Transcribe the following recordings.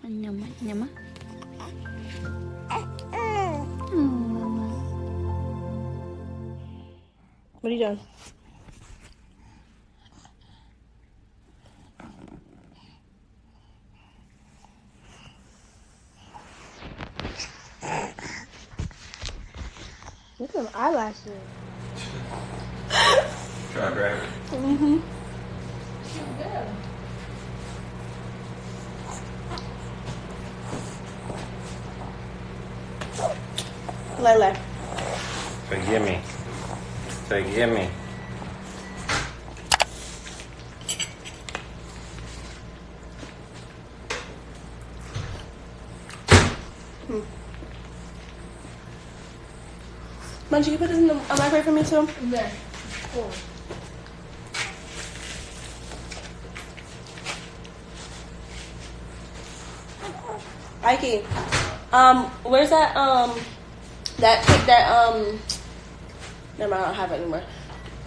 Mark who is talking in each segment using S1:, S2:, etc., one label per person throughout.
S1: Nyama, nyama.
S2: What are you doing? Look at them eyelashes.
S3: Try to grab it.
S2: Mm-hmm. Lele.
S3: Forgive me. Forgive me.
S2: Munchie, you put this in the microwave for me too?
S1: Yeah. Cool.
S2: Ike, where's that, that cake that, never mind, I don't have it anymore.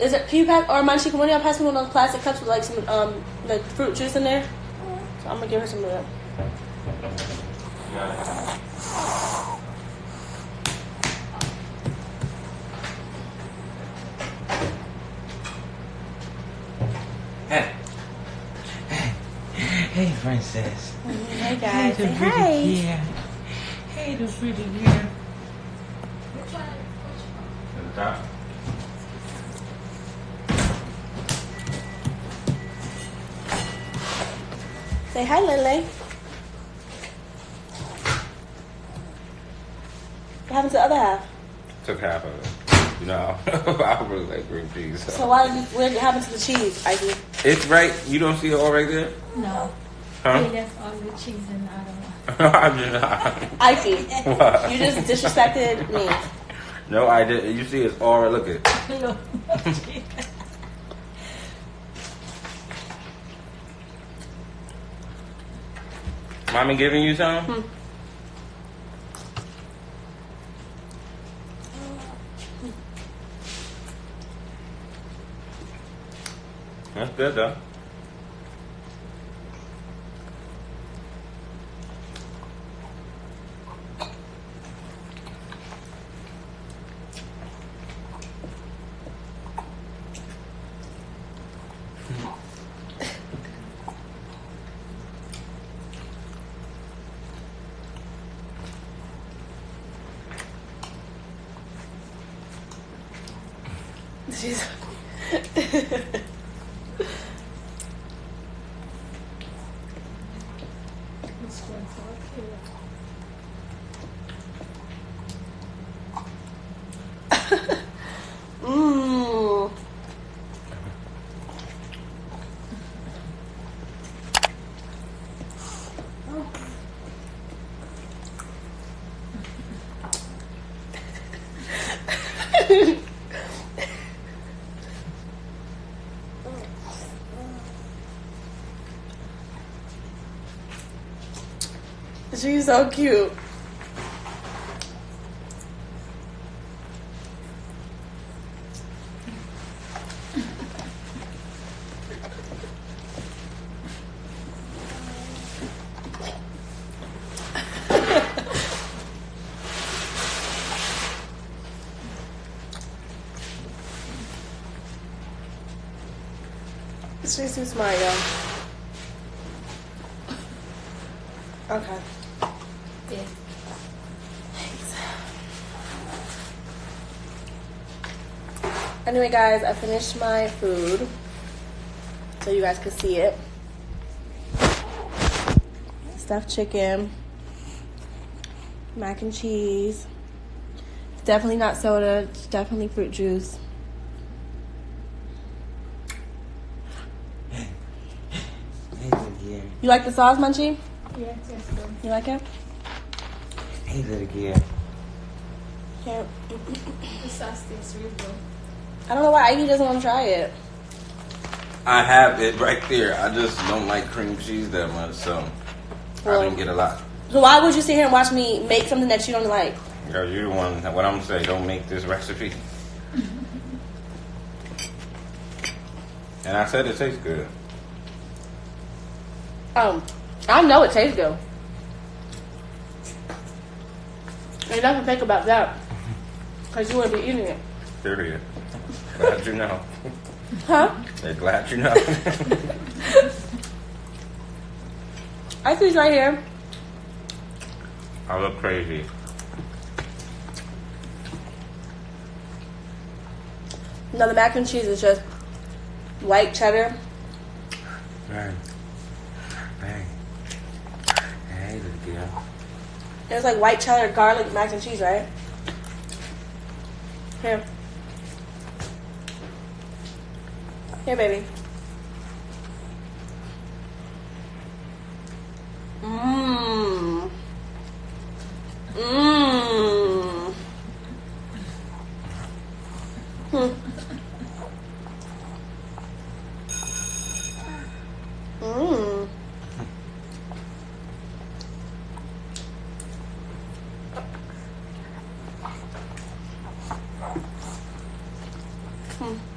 S2: Is it, can you pass, or Munchie, can one of y'all pass me one of those plastic cups with like some, like fruit juice in there? So I'm gonna give her some of that.
S3: Hey.
S4: Hey, princess.
S2: Hey guys, say
S4: the
S2: hi.
S4: pretty girl. Hey, the pretty girl.
S3: To the top.
S2: Say hi, Lele. What happened to the other half?
S3: Took half of it. You know, I really like green peas.
S2: So why did you, what happened to the cheese, Ike?
S3: It's right. You don't see it all right there?
S1: No.
S3: Huh?
S1: He left all the cheese and I don't know.
S3: I'm just not.
S2: Ike,
S3: What?
S2: you just disrespected me.
S3: No, I didn't. You see, it's all right. Look at it.
S1: No.
S3: Mommy giving you some? That's good though.
S2: She's Mmm. She's so cute. She's too smart, y'all. Okay.
S1: Yeah.
S2: Anyway, guys, I finished my food, so you guys can see it. Stuffed chicken, mac and cheese. It's definitely not soda. It's definitely fruit juice.
S4: Hey, little girl.
S2: You like the sauce, Munchie?
S1: Yes, yes, good.
S2: You like it?
S4: Hey, little girl.
S2: Yeah.
S1: The sauce tastes really good.
S2: I don't know why Ivy doesn't want to try it.
S3: I have it right there. I just don't like cream cheese that much, so
S2: Well-
S3: I didn't get a lot.
S2: So why would you sit here and watch me make something that you don't like?
S3: Girl, you're the one. What I'm gonna say, don't make this recipe. And I said it tastes good.
S2: I know it tastes good. Ain't nothing fake about that. Because you wouldn't be eating it.
S3: Period. Glad you know.
S2: Huh?
S3: They're glad you know.
S2: I see right here.
S3: I look crazy.
S2: No, the mac and cheese is just white cheddar.
S4: Bang. Bang. Hey, little girl.
S2: It's like white cheddar, garlic, mac and cheese, right? Here. Here, baby. Mmm. Mmm. Hmm. Mmm. Hmm.